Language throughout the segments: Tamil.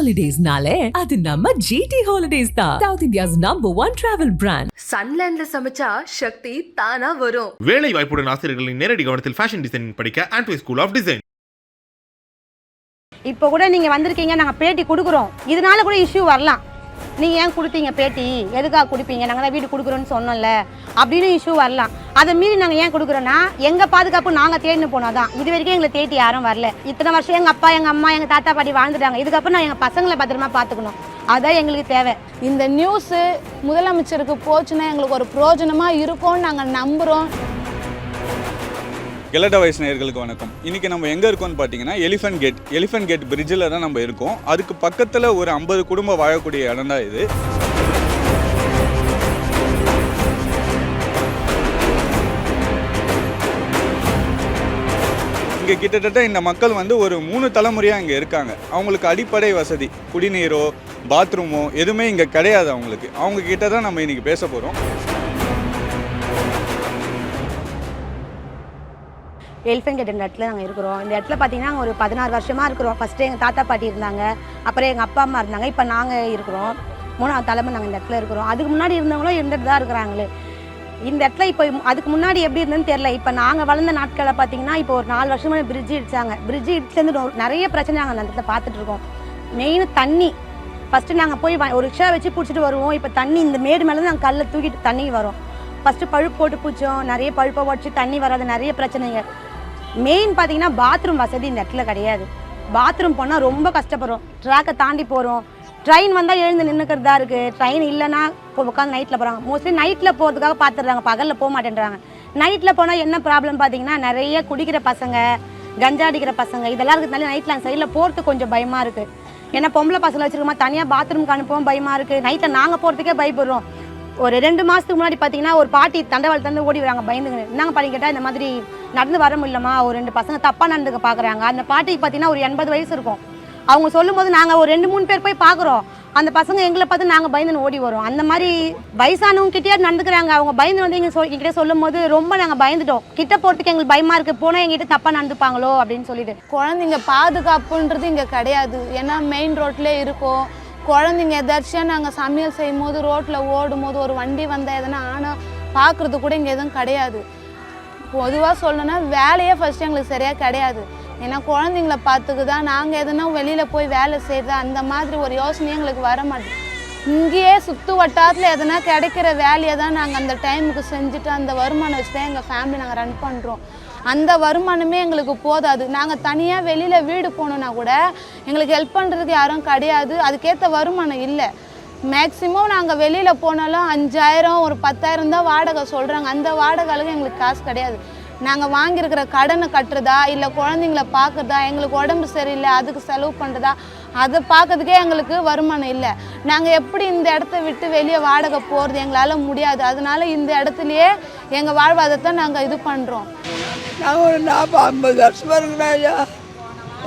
ஹாலிடேஸ்னாலே அது நம்ம GT Holidays தான். South India's #1 travel brand. சன்லேண்ட்ல சமைச்சா சக்தி தானா வரும். வேலை வாய்ப்புடன் ஆசிரியர்களின் நேரடி கவனத்தில் ஃபேஷன் டிசைனிங் படிக்க ஆண்ட்வே ஸ்கூல் ஆஃப் டிசைன். இப்போ கூட நீங்க வந்திருக்கீங்க, நாங்க பேட்டி கொடுக்குறோம், இதனால கூட இஷ்யூ வரலாம். நீங்க ஏன் கொடுத்தீங்க பேட்டி, எதுக்காக கொடுப்பீங்க, நாங்கள் தான் வீடு கொடுக்குறோன்னு சொன்னோம்ல அப்படின்னு இஷ்யூ வரலாம். அதை மீறி நாங்கள் ஏன் கொடுக்குறோன்னா எங்கள் பாதுகாப்பு நாங்கள் தேடின்னு போனோம். இது வரைக்கும் எங்களை தேடி யாரும் வரல. இத்தனை வருஷம் எங்கள் அப்பா, எங்கள் அம்மா, எங்கள் தாத்தா பாட்டி வாழ்ந்துட்டாங்க. இதுக்கப்புறம் நான் எங்கள் பசங்களை பத்திரமா பார்த்துக்கணும், அதான் எங்களுக்கு தேவை. இந்த நியூஸு முதலமைச்சருக்கு போச்சுன்னா எங்களுக்கு ஒரு பிரயோஜனமாக இருக்கும்னு நாங்கள் நம்புகிறோம். கெலட்டா வயசு நேயர்களுக்கு வணக்கம். இன்றைக்கி நம்ம எங்கே இருக்கோம்னு பார்த்தீங்கன்னா எலிஃபென்ட் கேட் பிரிட்ஜில் தான் நம்ம இருக்கோம். அதுக்கு பக்கத்தில் ஒரு 50 குடும்பம் வாழக்கூடிய இடம் தான் இது. இங்கே கிட்டத்தட்ட இந்த மக்கள் ஒரு 3 தலைமுறையாக இங்கே இருக்காங்க. அவங்களுக்கு அடிப்படை வசதி, குடிநீரோ பாத்ரூமோ எதுவுமே இங்கே கிடையாது. அவங்க கிட்ட தான் நம்ம இன்றைக்கி பேச போகிறோம். எலிஃபென்ட் கேட் இந்த இடத்துல நாங்கள் இருக்கிறோம். இந்த இடத்துல பார்த்தீங்கன்னா ஒரு 16 வருஷமாக இருக்கிறோம். ஃபஸ்ட்டு எங்கள் தாத்தா பாட்டி இருந்தாங்க, அப்புறம் எங்கள் அப்பா அம்மா இருந்தாங்க, இப்போ நாங்கள் இருக்கிறோம். 3ஆவது தலைமை நாங்கள் இந்த இடத்துல இருக்கிறோம். அதுக்கு முன்னாடி இருந்தவங்களும் இருந்துட்டு தான் இருக்கிறாங்களே. இந்த இடத்துல இப்போ அதுக்கு முன்னாடி எப்படி இருந்ததுன்னு தெரியல. இப்போ நாங்கள் வளர்ந்த நாட்களை பார்த்தீங்கன்னா இப்போ ஒரு 4 வருஷமாக பிரிட்ஜ் இடிச்சாங்க. பிரிட்ஜ் இடிச்சுலேருந்து நிறைய பிரச்சனை நாங்கள் அந்த இடத்துல பார்த்துட்டு இருக்கோம். மெயின் தண்ணி. ஃபஸ்ட்டு நாங்கள் போய் ஒரு ரிக்ஷா வச்சு பிடிச்சிட்டு வருவோம். இப்போ தண்ணி இந்த மேடு மேலே நாங்கள் கல்லை தூக்கிட்டு தண்ணி வரும். ஃபஸ்ட்டு பழுப்பு போட்டு பிடிச்சோம், நிறைய பழுப்பை உடச்சி தண்ணி வராது, நிறைய பிரச்சனைங்க. மெயின் பார்த்தீங்கன்னா பாத்ரூம் வசதி இந்த இடத்துல கிடையாது. பாத்ரூம் போனால் ரொம்ப கஷ்டப்படுறோம். ட்ராக்கை தாண்டி போகிறோம். ட்ரெயின் வந்தால் எழுந்து நின்றுக்கிறதா இருக்குது. ட்ரெயின் இல்லைன்னா இப்போ உட்காந்து நைட்டில் போகிறாங்க. மோஸ்ட்லி நைட்டில் போகிறதுக்காக பார்த்துடுறாங்க, பகலில் போக மாட்டேன்றாங்க. நைட்டில் போனால் என்ன ப்ராப்ளம் பார்த்தீங்கன்னா நிறைய குடிக்கிற பசங்க, கஞ்சா அடிக்கிற பசங்க இதெல்லாம் இருக்கிறதுனால நைட்டில் அந்த சைடில் போகிறதுக்கு கொஞ்சம் பயமாக இருக்குது. ஏன்னா பொம்பளை பசங்களை வச்சுருக்கோமா, தனியாக பாத்ரூமுக்கு அனுப்பவும் பயமாக இருக்குது. நைட்டில் நாங்கள் போகிறதுக்கே பயப்படுறோம். ஒரு 2 மாதத்துக்கு முன்னாடி பார்த்தீங்கன்னா ஒரு பாட்டி தண்டவாளம் தந்து ஓடி வராங்க பயந்துங்க. என்னங்க பாட்டி கேட்டால் இந்த மாதிரி நடந்து வர முடியலமா, ஒரு 2 பசங்க தப்பாக நடந்துக்க பார்க்குறாங்க. அந்த பாட்டிக்கு பார்த்தீங்கன்னா ஒரு 80 வயசு இருக்கும். அவங்க சொல்லும் போது நாங்கள் ஒரு 2-3 பேர் போய் பார்க்குறோம். அந்த பசங்க எங்களை பார்த்து நாங்கள் பயந்துன்னு ஓடி வரோம். அந்த மாதிரி வயசானவங்க கிட்டே நடந்துக்கிறாங்க. அவங்க பயந்து வந்து எங்கிட்ட சொல்லும் போது ரொம்ப நாங்கள் பயந்துட்டோம். கிட்ட போகிறதுக்கு எங்களுக்கு பயமாக இருக்குது, போனால் எங்கிட்ட தப்பாக நடந்துப்பாங்களோ அப்படின்னு சொல்லிட்டு. குழந்தைங்க பாதுகாப்புன்றது இங்கே கிடையாது. ஏன்னா மெயின் ரோட்லேயே இருக்கும். குழந்தைங்க எதாச்சியாக நாங்கள் சமையல் செய்யும் போது ரோட்டில் ஓடும் போது ஒரு வண்டி வந்தால் எதனா ஆனால் பார்க்குறது கூட இங்கே எதுவும் கிடையாது. பொதுவாக சொல்லணுன்னா வேலையே ஃபஸ்ட்டு எங்களுக்கு சரியாக கிடையாது. ஏன்னா குழந்தைங்கள பார்த்துக்குதா நாங்கள் எதுனா வெளியில் போய் வேலை செய்கிறதா அந்த மாதிரி ஒரு யோசனையே எங்களுக்கு வர மாட்டேங்குது. இங்கேயே சுற்று வட்டாரத்தில் எதனா கிடைக்கிற வேலையை தான் நாங்கள் அந்த டைமுக்கு செஞ்சுட்டு அந்த வருமானம் வச்சு தான் எங்கள் ஃபேமிலி நாங்கள் ரன் பண்ணுறோம். அந்த வருமானமே எங்களுக்கு போதாது. நாங்கள் தனியாக வெளியில் வீடு போகணுன்னா கூட எங்களுக்கு ஹெல்ப் பண்ணுறதுக்கு யாரும் கிடையாது. அதுக்கேற்ற வருமானம் இல்லை. மேக்ஸிமம் நாங்கள் வெளியில் போனாலும் 5000 ஒரு 10,000 தான் வாடகை சொல்கிறாங்க. அந்த வாடகை அளவுக்கு எங்களுக்கு காசு கிடையாது. நாங்கள் வாங்கியிருக்கிற கடனை கட்டுறதா இல்லை குழந்தைங்கள பார்க்குறதா, எங்களுக்கு உடம்பு சரியில்லை அதுக்கு செலவு பண்ணுறதா, அதை பார்க்கறதுக்கே எங்களுக்கு வருமானம் இல்லை. நாங்கள் எப்படி இந்த இடத்த விட்டு வெளியே வாடகை போகிறது எங்களால் முடியாது. அதனால இந்த இடத்துலையே எங்கள் வாழ்வாதாரத்தை நாங்கள் இது பண்ணுறோம். நாங்கள் ஒரு 40-50 வருஷமாக இருக்கிறோம் ஐயா.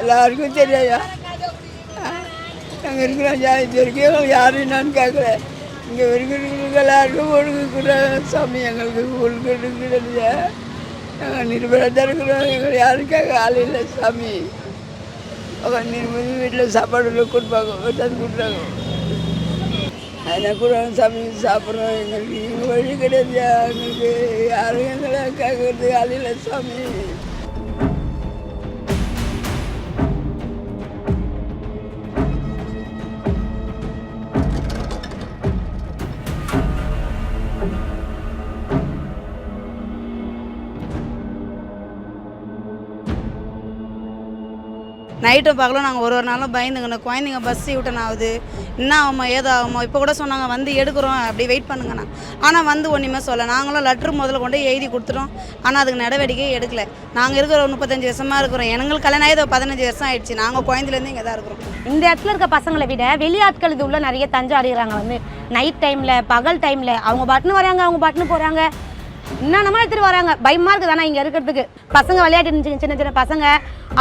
எல்லாருக்கும் தெரியாயா நாங்கள் இருக்கிறோம் ஐயா. இது வரைக்கும் யாரும் என்னன்னு கேட்கல. இங்கே வரைக்கும் எல்லாருக்கும் ஒழுங்குக்கிற சாமி எங்களுக்கு ஒழுங்குக்கிற நாங்கள் நிர்பலத்தான் இருக்கிறோம். எங்களை யாரும் கேட்க ஆள் இல்லை சாமி. நிர்பதி வீட்டில் சாப்பாடு கொடுப்பாங்க, தந்து கொடுத்தாங்க. அதனால் கூட சாமி சாப்பிட்றோம். எங்களுக்கு இங்கே வழி கிடையாது. எங்களுக்கு யாரும் எங்களை கேட்கறது ஆள் இல்லை சாமி. நைட்டும் பகலும் நாங்கள் ஒரு நாளும் பயந்துங்கண்ணா. குழந்தைங்க பஸ்ஸு யூட்டன் ஆகுது, என்ன ஆகுமோ ஏதோ ஆகுமோ. இப்போ கூட சொன்னாங்க வந்து எடுக்கிறோம், அப்படி வெயிட் பண்ணுங்கண்ணா. ஆனால் வந்து ஒன்றுமே சொல்ல. நாங்களும் லெட்ரு முதல்ல கொண்டு எழுதி கொடுத்துட்டோம். ஆனால் அதுக்கு நடவடிக்கையே எடுக்கலை. நாங்கள் இருக்கிற 35 வருஷமாக இருக்கிறோம். எங்களுக்கு கல்யாணம் ஆகி 15 வருஷம் ஆகிடுச்சு. நாங்கள் குழந்தைலேருந்து இங்கே தான் இருக்கிறோம். இந்த இடத்துல இருக்க பசங்களை விட வெளியாட்கள் இது உள்ள நிறைய தஞ்சம் அடைகிறாங்க. நைட் டைமில், பகல் டைமில் அவங்க பாட்டுன்னு வராங்க, அவங்க பாட்டுன்னு போகிறாங்க. என்னென்னமா எடுத்துகிட்டு வராங்க. பயமாக இருக்குது தானே இங்கே இருக்கிறதுக்கு. பசங்க விளையாட்டு சின்ன சின்ன பசங்க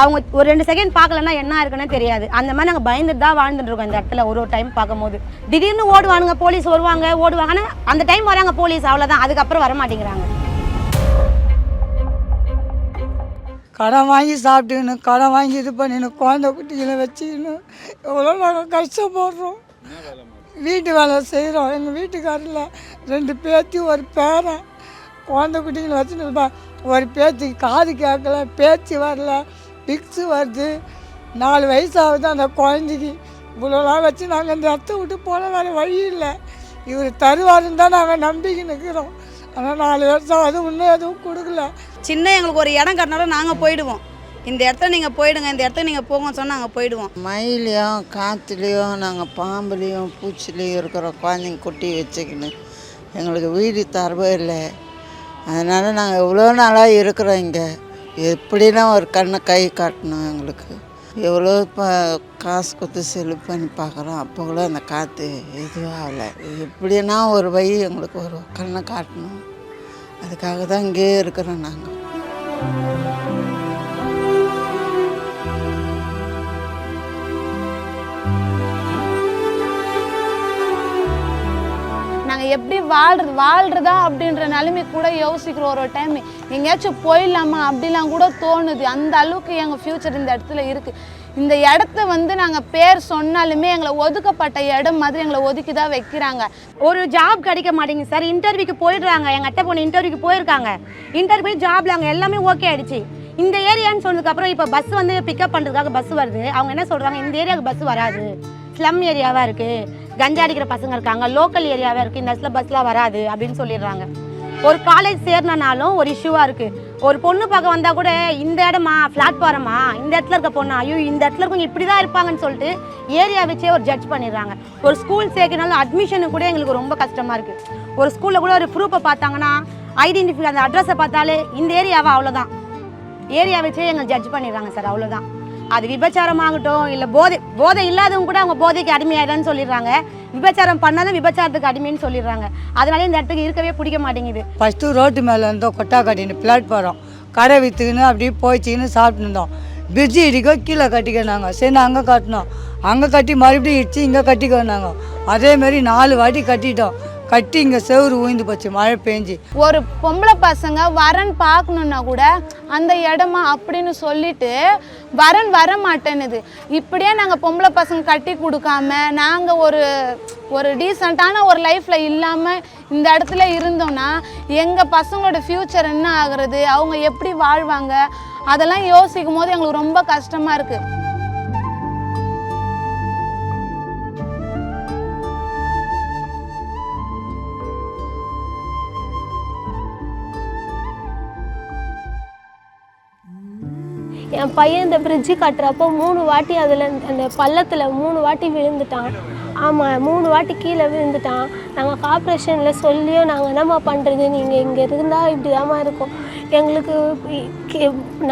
அவங்க ஒரு 2 செகண்ட் பார்க்கலன்னா என்ன இருக்குன்னு தெரியாது. அந்த மாதிரி நாங்கள் பயந்துட்டு தான் வாழ்ந்துட்டு இருக்கோம் இந்த இடத்துல. ஒரு டைம் பார்க்கும்போது திடீர்னு ஓடுவானுங்க, போலீஸ் வருவாங்க, ஓடுவாங்க. ஆனால் அந்த டைம் வராங்க போலீஸ், அவ்வளோதான். அதுக்கப்புறம் வர மாட்டேங்கிறாங்க. கடன் வாங்கி சாப்பிட்டுக்கணும், கடன் வாங்கி இது பண்ணிக்கணும், குழந்தை குட்டிகளை வச்சுக்கணும். எவ்வளோ நாங்கள் கஷ்டப்படுறோம். வீட்டு வேலை செய்கிறோம். எங்கள் வீட்டுக்காரில் 2 பேத்தி ஒரு பேரன், குழந்தை குட்டிகளை வச்சுன்னு ஒரு பேத்தி காது கேட்கல, பேச்சு வரல, பிக்ஸு வருது, 4 வயசாகுது அந்த குழந்தைக்கு. இவ்வளோலாம் வச்சு நாங்கள் இந்த இடத்த விட்டு போன வேறு வழி இல்லை. இவர் தருவாருன்னு தான் நாங்கள் நம்பிக்கை நிற்கிறோம். ஆனால் 4 வருஷம் அது இன்னும் எதுவும் கொடுக்கல. சின்ன எங்களுக்கு ஒரு இடம் கட்டினாலும் நாங்கள் போயிடுவோம். இந்த இடத்த நீங்கள் போயிடுங்க, இந்த இடத்த நீங்கள் போங்கன்னு சொன்னால் நாங்கள் போயிடுவோம். மயிலையும் காற்றுலேயும் நாங்கள் பாம்புலேயும் பூச்சிலையும் இருக்கிற குழந்தைங்க குட்டி வச்சுக்கின்னு எங்களுக்கு வீடு தரவே இல்லை. அதனால் நாங்கள் எவ்வளோ நாளாக இருக்கிறோம் இங்கே. எப்படின்னா ஒரு கண்ணை கை காட்டணும் எங்களுக்கு. எவ்வளோ இப்போ காசு கொடுத்து செலவு பண்ணி பார்க்குறோம், அப்போ கூட அந்த காற்று எதுவும் ஆகலை. எப்படின்னா ஒரு வழி எங்களுக்கு ஒரு கண்ணை காட்டணும். அதுக்காக தான் இங்கேயே இருக்கிறோம் நாங்கள். நாங்கள் எப்படி வாழ்கிறதா அப்படின்ற நிலைமை கூட யோசிக்கிறோம். ஒரு டைம் எங்கேயாச்சும் போயிடலாமா அப்படிலாம் கூட தோணுது. அந்த அளவுக்கு எங்கள் ஃப்யூச்சர் இந்த இடத்துல இருக்குது. இந்த இடத்த வந்து நாங்கள் பேர் சொன்னாலுமே எங்களை ஒதுக்கப்பட்ட இடம் மாதிரி எங்களை ஒதுக்கி தான் வைக்கிறாங்க. ஒரு ஜாப் கிடைக்க மாட்டேங்குது சார். இன்டர்வியூக்கு போயிடுறாங்க. எங்கள் அத்தை பொண்ணு இன்டர்வியூக்கு போயிருக்காங்க. இன்டர்வியூ போய் ஜாப்ல அங்கே எல்லாமே ஓகே ஆகிடுச்சு. இந்த ஏரியான்னு சொன்னதுக்கப்புறம் இப்போ பஸ் வந்து பிக்கப் பண்ணுறதுக்காக பஸ் வருது. அவங்க என்ன சொல்கிறாங்க, இந்த ஏரியாவுக்கு பஸ் வராது, ஸ்லம் ஏரியாவாக இருக்குது, கஞ்சா அடிக்கிற பசங்க இருக்காங்க, லோக்கல் ஏரியாவாக இருக்குது, இந்த இடத்துல பஸ்லாம் வராது அப்படின்னு சொல்லிடுறாங்க. ஒரு காலேஜ் சேர்னாலும் ஒரு இஷ்யூவாக இருக்குது. ஒரு பொண்ணு பார்க்க வந்தால் கூட இந்த இடமா பிளாட்ஃபாரமா, இந்த இடத்துல இருக்க பொண்ணா, ஐயோ இந்த இடத்துல இருக்கவங்க இப்படி தான் இருப்பாங்கன்னு சொல்லிட்டு ஏரியா வச்சே ஒரு ஜட்ஜ் பண்ணிடுறாங்க. ஒரு ஸ்கூல் சேர்க்கனாலும் அட்மிஷனுக்கு கூட எங்களுக்கு ரொம்ப கஷ்டமாக இருக்குது. ஒரு ஸ்கூலில் கூட ஒரு ப்ரூஃபை பார்த்தாங்கன்னா ஐடென்டிஃபை அந்த அட்ரஸை பார்த்தாலே இந்த ஏரியாவா, அவ்வளோதான். ஏரியா வச்சே எங்களை ஜட்ஜ் பண்ணிடுறாங்க சார், அவ்வளோதான். அது விபச்சாரமாகட்டும் இல்லை போதை இல்லாதவங்க கூட அவங்க போதைக்கு அடிமையாயிடான்னு சொல்லிடுறாங்க. விபச்சாரம் பண்ணாதான் விபச்சாரத்துக்கு அடிமைன்னு சொல்லிடுறாங்க. அதனால இந்த இடத்துக்கு இருக்கவே பிடிக்க மாட்டேங்குது. ஃபஸ்ட்டு ரோட்டு மேலே இருந்தோம், கொட்டா கட்டின்னு பிளாட்ஃபாரம் கடை விற்றுக்குன்னு அப்படியே போயிடுச்சின்னு சாப்பிட்டு இருந்தோம். பிரிட்ஜு இடிக்கோ கீழே கட்டிக்கினாங்க. சரி அங்கே கட்டினோம், அங்கே கட்டி மறுபடியும் இடிச்சு இங்கே கட்டிக்கினாங்க. அதேமாரி 4 வாட்டி கட்டிட்டோம். கட்டி இங்கே செவுறு ஊய்ந்து போச்சு மழை பெஞ்சு. ஒரு பொம்பளை பசங்க வரன் பார்க்கணுன்னா கூட அந்த இடமா அப்படின்னு சொல்லிட்டு வரன் வர மாட்டேன்னுது. இப்படியே நாங்கள் பொம்பளை பசங்க கட்டி கொடுக்காம நாங்கள் ஒரு டீசெண்டான ஒரு லைஃப்பில் இல்லாமல் இந்த இடத்துல இருந்தோம்னா எங்கள் பசங்களோட ஃப்யூச்சர் என்ன ஆகுறது, அவங்க எப்படி வாழ்வாங்க, அதெல்லாம் யோசிக்கும் போது எங்களுக்கு ரொம்ப கஷ்டமாக இருக்குது. என் பையன் இந்த பிரிட்ஜு கட்டுறப்போ 3 வாட்டி அதில் அந்த பள்ளத்தில் 3 வாட்டி விழுந்துட்டான். ஆமாம், 3 வாட்டி கீழே விழுந்துட்டான். நாங்கள் கார்ப்பரேஷனில் சொல்லியும் நாங்கள் என்னம்மா பண்ணுறது, நீங்கள் இங்கே இருந்தால் இப்படி தாம்மா இருக்கும். எங்களுக்கு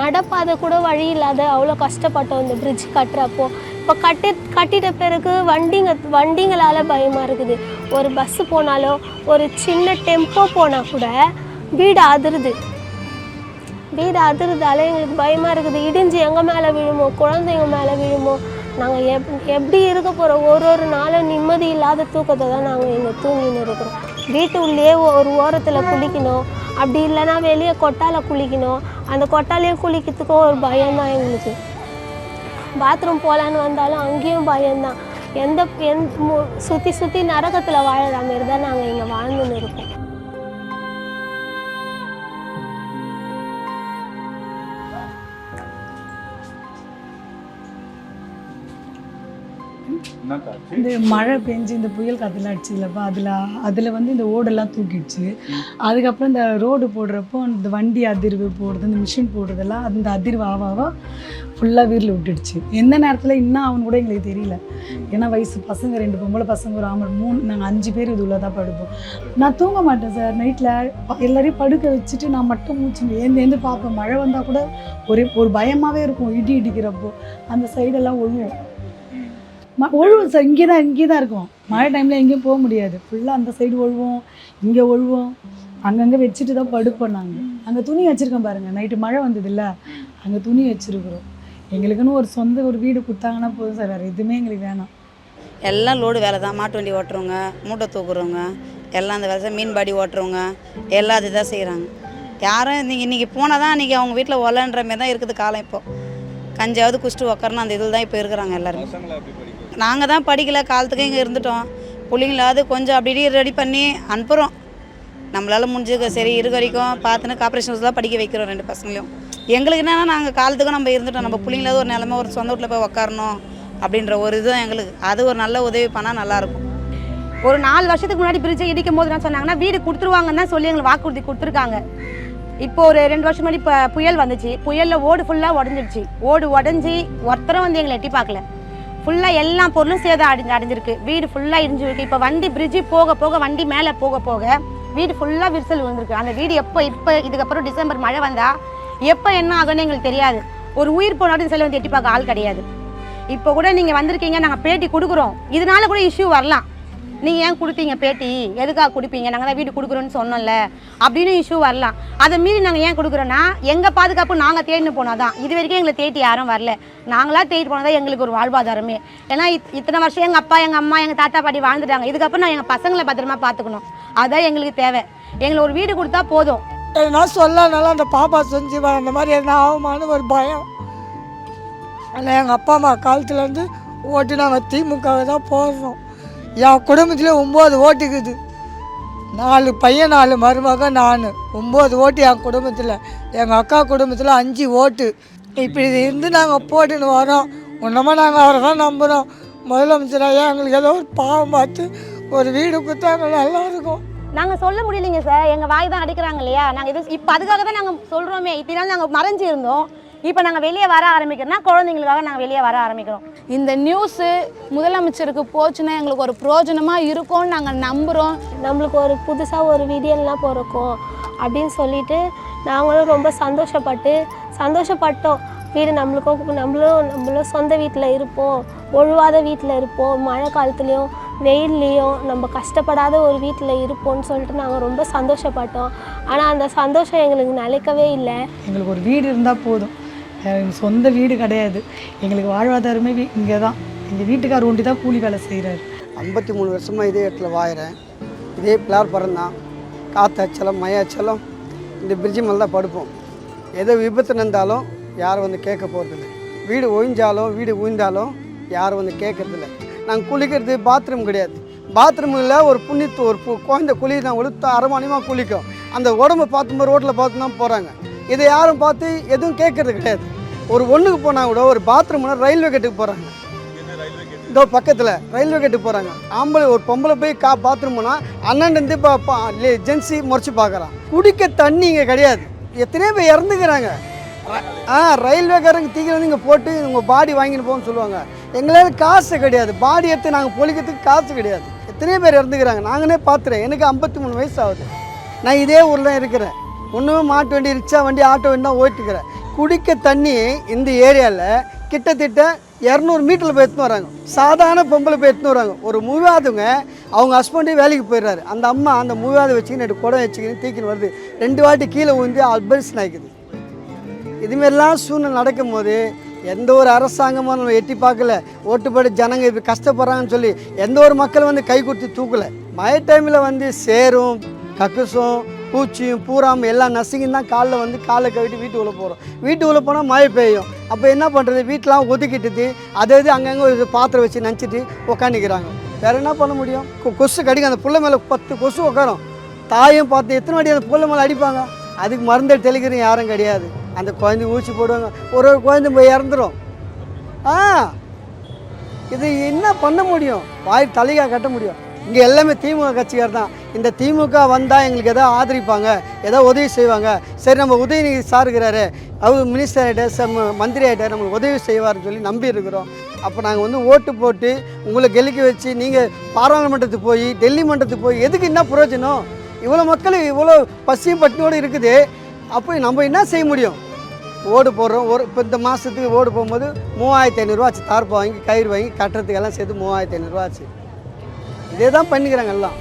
நடப்பாத கூட வழி இல்லாத அவ்வளோ கஷ்டப்பட்டோம் இந்த பிரிட்ஜ் கட்டுறப்போ. இப்போ கட்டிட்ட பிறகு வண்டிங்களால் பயமாக இருக்குது. ஒரு பஸ்ஸு போனாலும் ஒரு சின்ன டெம்போ போனால் கூட வீடு அதிருதால எங்களுக்கு பயமாக இருக்குது. இடிஞ்சு எங்கள் மேலே விழுமோ, குழந்தைங்க மேலே விழுமோ, நாங்கள் எப்படி இருக்க போகிறோம். ஒரு நாளும் நிம்மதி இல்லாத தூக்கத்தை தான் நாங்கள் இங்கே தூங்கின்னு இருக்கிறோம். வீட்டு உள்ளே ஒரு ஓரத்தில் குளிக்கணும், அப்படி இல்லைன்னா வெளியே கொட்டால குளிக்கணும். அந்த கொட்டாலையும் குளிக்கிறதுக்கும் ஒரு பயம்தான் எங்களுக்கு. பாத்ரூம் போகலான்னு வந்தாலும் அங்கேயும் பயம்தான். சுற்றி நரகத்தில் வாழற மாரி தான் நாங்கள் இங்கே வாழ்ந்துன்னு இருக்கோம். இந்த மழை பெஞ்சு இந்த புயல் காற்றுலாம் அடிச்சுலப்பா, அதில் வந்து இந்த ஓடெல்லாம் தூக்கிடுச்சு. அதுக்கப்புறம் இந்த ரோடு போடுறப்போ இந்த வண்டி அதிர்வு போடுறது, இந்த மிஷின் போடுறதெல்லாம் அந்த அதிர்வு ஆவாவா ஃபுல்லாக வீட்டில் விட்டுடுச்சு. எந்த நேரத்தில் இன்னும் அவனு கூட எங்களுக்கு தெரியல. ஏன்னா வயசு பசங்க 2 பொம்பளை பசங்க, ஒரு ஆம்பளை 3, நாங்கள் 5 பேர் இது உள்ளே தான் படுப்போம். நான் தூங்க மாட்டேன் சார். நைட்டில் எல்லாரையும் படுக்க வச்சுட்டு நான் மட்டும் மூச்சு ஏந்து பார்ப்பேன். மழை வந்தால் கூட ஒரு பயமாகவே இருக்கும். இடிக்கிறப்போ அந்த சைடெல்லாம் ஒழுவும் சார். இங்கே தான் இருக்கும். மழை டைமில் எங்கேயும் போக முடியாது. ஃபுல்லாக அந்த சைடு ஒழுவோம், இங்கே ஒழுவோம், அங்கங்கே வச்சுட்டு தான் படுப்போம். நாங்கள் அங்கே துணி வச்சுருக்கோம் பாருங்கள். நைட்டு மழை வந்தது இல்லை, அங்கே துணி வச்சுருக்குறோம். எங்களுக்குன்னு ஒரு சொந்த ஒரு வீடு கொடுத்தாங்கன்னா போதும் சார், வேறு எதுவுமே எங்களுக்கு வேணாம். எல்லாம் லோடு வேலை தான். மாட்டு வண்டி ஓட்டுறவங்க, மூட்டை தூக்குறவங்க, எல்லாம் அந்த வேலை, மீன்பாடி ஓட்டுறவங்க எல்லாம் அதுதான் செய்கிறாங்க. யாரும் இன்றைக்கி போனால் தான் இன்றைக்கி அவங்க வீட்டில் ஒலன்ற மாதிரி தான் இருக்குது காலம். இப்போது கஞ்சாவது குடிச்சிட்டு உக்காரணும் அந்த இதில் தான் இப்போ இருக்கிறாங்க எல்லாருமே. நாங்கள் தான் படிக்கல காலத்துக்கு இங்கே இருந்துட்டோம். பிள்ளைங்களாவது கொஞ்சம் அப்படி ரெடி பண்ணி அனுப்புகிறோம். நம்மளால் முடிஞ்சது சரி இருக்க வரைக்கும் பார்த்துன்னு கார்பரேஷன் தான் படிக்க வைக்கிறோம் 2 பசங்களையும். எங்களுக்கு என்னென்னா நாங்கள் காலத்துக்கும் நம்ம இருந்துட்டோம். நம்ம பிள்ளைங்களாவது ஒரு நிலமை ஒரு சொந்த வீட்டில் போய் உக்காரணும் அப்படின்ற ஒரு இதுவும் எங்களுக்கு. அது ஒரு நல்ல உதவி பண்ணால் நல்லாயிருக்கும். ஒரு 4 வருஷத்துக்கு முன்னாடி பிரிட்ஜை இடிக்கும் போது என்ன சொன்னாங்கன்னா வீடு கொடுத்துருவாங்கன்னு தான் சொல்லி எங்களுக்கு வாக்குறுதி கொடுத்துருக்காங்க. இப்போ ஒரு 2 வருஷம் முன்னாடி இப்போ புயல் வந்துச்சு. புயலில் ஓடு ஃபுல்லாக உடஞ்சிடுச்சு. ஓடு உடஞ்சி ஒருத்தரும் வந்து எங்களை எட்டி பார்க்கல. ஃபுல்லாக எல்லா பொருளும் சேதம் அடைஞ்சிருக்கு. வீடு ஃபுல்லாக இடிஞ்சு இருக்கு. இப்போ வண்டி பிரிட்ஜு போக போக வண்டி மேலே போக போக வீடு ஃபுல்லாக விரிசல் விழுந்திருக்கு. அந்த வீடு இப்போ இதுக்கப்புறம் டிசம்பர் மழை வந்தால் எப்போ என்ன ஆகுன்னு எங்களுக்கு தெரியாது. ஒரு உயிர் போனாலும் சில வந்து எட்டி பார்க்க ஆள் கிடையாது. இப்போ கூட நீங்கள் வந்திருக்கீங்க, நாங்கள் பேட்டி கொடுக்குறோம். இதனால கூட இஷ்யூ வரலாம். நீங்கள் ஏன் கொடுத்தீங்க பேட்டி, எதுக்காக கொடுப்பீங்க, நாங்கள் தான் வீடு கொடுக்குறோன்னு சொன்னோம்ல அப்படின்னு இஷ்யூ வரலாம். அதை மீறி நாங்கள் ஏன் கொடுக்குறோன்னா எங்கள் பாதுகாப்பு நாங்கள் தேடின்னு போனால் தான். இது வரைக்கும் எங்களை தேடி யாரும் வரல. நாங்களாக தேடி போனால் தான் எங்களுக்கு ஒரு வாழ்வாதாரமே. ஏன்னா இத்தனை வருஷம் எங்கள் அப்பா எங்கள் அம்மா எங்கள் தாத்தா பாட்டி வாழ்ந்துட்டாங்க. இதுக்கப்புறம் நான் எங்கள் பசங்களை பத்திரமா பார்த்துக்கணும். அதுதான் எங்களுக்கு தேவை. எங்களுக்கு ஒரு வீடு கொடுத்தா போதும். நான் சொல்லனால அந்த பாப்பா செஞ்சு அந்த மாதிரி என்ன ஆகுமான்னு ஒரு பயம். ஆனால் எங்கள் அப்பா அம்மா காலத்துலேருந்து ஓட்டு நாங்கள் திமுகவை தான் போடுறோம். என் குடும்பத்தில் 9 ஓட்டுக்குது. 4 பையன் 4 மருமக நான் 9 ஓட்டு என் குடும்பத்தில். எங்கள் அக்கா குடும்பத்தில் 5 ஓட்டு. இப்படி இருந்து நாங்கள் போட்டுன்னு வரோம். ஒன்றுமா நாங்கள் அவரை தான் நம்புகிறோம். முதலமைச்சராக எங்களுக்கு ஏதோ ஒரு பாவம் பார்த்து ஒரு வீடு கொடுத்தாங்க நல்லாயிருக்கும். நாங்கள் சொல்ல முடியலைங்க சார். எங்கள் வாய் தான் அடிக்கிறாங்க இல்லையா. நாங்கள் இது இப்போ அதுக்காக தான் நாங்கள் சொல்கிறோமே. இத்தனை நாள் நாங்கள் மறைஞ்சி இருந்தோம். இப்போ நாங்கள் வெளியே வர ஆரம்பிக்கிறோம்னா குழந்தைங்களுக்காக நாங்கள் வெளியே வர ஆரம்பிக்கிறோம். இந்த நியூஸு முதலமைச்சருக்கு போச்சுன்னா எங்களுக்கு ஒரு பிரயோஜனமாக இருக்கும்னு நாங்கள் நம்புகிறோம். நம்மளுக்கு ஒரு புதுசாக ஒரு வீடியோலாம் பிறக்கும் அப்படின்னு சொல்லிட்டு நாங்களும் ரொம்ப சந்தோஷப்பட்டோம். வீடு நம்மளும் சொந்த வீட்டில் இருப்போம், ஒழுவாத வீட்டில் இருப்போம், மழை காலத்துலேயும் வெயில்லையும் நம்ம கஷ்டப்படாத ஒரு வீட்டில் இருப்போம்னு சொல்லிட்டு நாங்கள் ரொம்ப சந்தோஷப்பட்டோம். ஆனால் அந்த சந்தோஷம் எங்களுக்கு நிலைக்கவே இல்லை. எங்களுக்கு ஒரு வீடு இருந்தால் போதும். சொந்த வீடு கிடையாது. எங்களுக்கு வாழ்வாதாரமே இங்கே தான். எங்கள் வீட்டுக்கார் ஒண்டி தான் கூலி வேலை செய்கிறார். 53 வருஷமாக இதே இடத்துல வாயிறேன். இதே பிளாட்பாரம் தான். காற்றாச்சலம் மயாச்சலம் இந்த பிரிட்ஜு மேலே தான் படுப்போம். எதோ விபத்து நடந்தாலும் யாரும் வந்து கேட்க போகிறதில்ல. வீடு உயிந்தாலும் யாரும் வந்து கேட்கறதில்ல. நாங்கள் குளிக்கிறது பாத்ரூம் கிடையாது. பாத்ரூமில் ஒரு புண்ணியத்து ஒரு குழந்தை குளிதான் ஒழுத்து அரமானியமாக குளிக்கும். அந்த உடம்பை பார்த்தும்போது ரோட்டில் பார்த்து தான் போகிறாங்க. இதை யாரும் பார்த்து எதுவும் கேட்கறது கிடையாது. ஒரு ஒன்றுக்கு போனால் கூட ஒரு பாத்ரூம்னா ரயில்வே கேட்டுக்கு போகிறாங்க. இதோ பக்கத்தில் ரயில்வே கேட்டுக்கு போகிறாங்க. ஒரு பொம்பளை போய் பாத்ரூம் போனால் அண்ணன்ட்டு இப்போ ஜென்சி முறைச்சி பார்க்குறான். குடிக்க தண்ணி இங்கே கிடையாது. எத்தனையோ பேர் இறந்துக்கிறாங்க. ரயில்வேக்காரங்க தீக்கிரம் வந்து இங்கே போட்டு உங்கள் பாடி வாங்கின்னு போகணும்னு சொல்லுவாங்க. எங்களால் காசு கிடையாது. பாடி எடுத்து நாங்கள் பொழிக்கிறதுக்கு காசு கிடையாது. எத்தனையோ பேர் இறந்துக்கிறாங்க. நாங்களே பார்த்துறேன். எனக்கு 53 வயசு ஆகுது. நான் இதே ஊரில் தான் இருக்கிறேன். ஒன்றுமே மாட்டு வண்டி, ரிக்ஷா வண்டி, ஆட்டோ வண்டி தான் ஓட்டிக்கிறேன். குடிக்க தண்ணி இந்த ஏரியாவில் கிட்டத்தட்ட 200 மீட்டரில் போய் எடுத்துன்னு வராங்க. சாதாரண பொம்பளை போய் எடுத்துன்னு வராங்க. ஒரு மூவாதுங்க அவங்க ஹஸ்பண்டே வேலைக்கு போயிடுறாரு. அந்த அம்மா அந்த மூவாதை வச்சுக்கின்னு 2 குடம் வச்சுக்கின்னு தீக்கின்னு வருது. 2 வாட்டி கீழே விழுந்து அல்பரிசன் ஆகிக்குது. இதுமாரிலாம் சூழ்நிலை நடக்கும்போது எந்த ஒரு அரசாங்கமும் நம்ம எட்டி பார்க்கல. ஓட்டுப்படி ஜனங்க இப்போ கஷ்டப்படுறாங்கன்னு சொல்லி எந்த ஒரு மக்கள் வந்து கை கொடுத்து தூக்கலை. மழை டைமில் வந்து சேரும் கக்குசும் பூச்சியும் பூராமல் எல்லாம் நசுங்கின்னு தான் காலை கவிட்டு வீட்டுக்குள்ளே போகிறோம். வீட்டுக்குள்ளே போனால் மழை பெய்யும். அப்போ என்ன பண்ணுறது? வீட்டெலாம் ஒதுக்கிட்டு அதாவது அங்கங்கே ஒரு பாத்திரம் வச்சு நினச்சிட்டு உக்காந்துக்கிறாங்க. வேறு என்ன பண்ண முடியும்? கொசு கடிக்கும். அந்த புள்ள மேலே 10 கொசு உட்காரும். தாயும் பார்த்து எத்தனை வாட்டி அந்த புள்ள மேலே அடிப்பாங்க. அதுக்கு மருந்து தெளிக்கிறோம் யாரும் கிடையாது. அந்த குழந்தை ஊசி போடுவாங்க. ஒரு குழந்தை போய் இறந்துடும். இது என்ன பண்ண முடியும்? வாய் தலையாக கட்ட முடியும். இங்கே எல்லாமே திமுக கட்சிக்கார் தான். இந்த திமுக வந்தால் எங்களுக்கு எதாவது ஆதரிப்பாங்க, எதாவது உதவி செய்வாங்க. சரி நம்ம உதயநிதி சாருக்கிறாரு, அவர் மினிஸ்டர் ஆகிட்டார், மந்திரி ஆகிட்டார், நம்மளுக்கு உதவி செய்வார்னு சொல்லி நம்பி இருக்கிறோம். அப்போ நாங்கள் வந்து ஓட்டு போட்டு உங்களை கெலிக்க வச்சு நீங்கள் பாராளுமன்றத்துக்கு போய் டெல்லி மன்றத்துக்கு போய் எதுக்கு என்ன பிரயோஜனம்? இவ்வளோ மக்கள் இவ்வளோ பசியும் பட்டினியோடு இருக்குது. அப்போ நம்ம என்ன செய்ய முடியும்? ஓடு போடுறோம். இப்போ இந்த மாதத்துக்கு ஓடு போகும்போது 3500 ஆச்சு. தார்ப்பா வாங்கி கயிறு வாங்கி கட்டுறதுக்கு எல்லாம் சேர்த்து 3500 ஆச்சு. இதே தான் பண்ணிக்கிறாங்க எல்லாம்.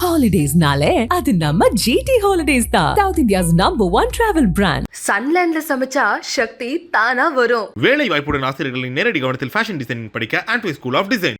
ஹாலிடேஸ்னாலே அது நம்ம GT ஹாலிடேஸ் தான். South India's #1 travel brand. சன்லேண்ட்ல சமைச்சா சக்தி தானா வரும். வேலை வாய்ப்புடன் ஆசிரியர்களின் நேரடி கவனத்தில் ஃபேஷன் டிசைனிங் படிக்க ஆண்ட்வே ஸ்கூல் ஆஃப் டிசைன்.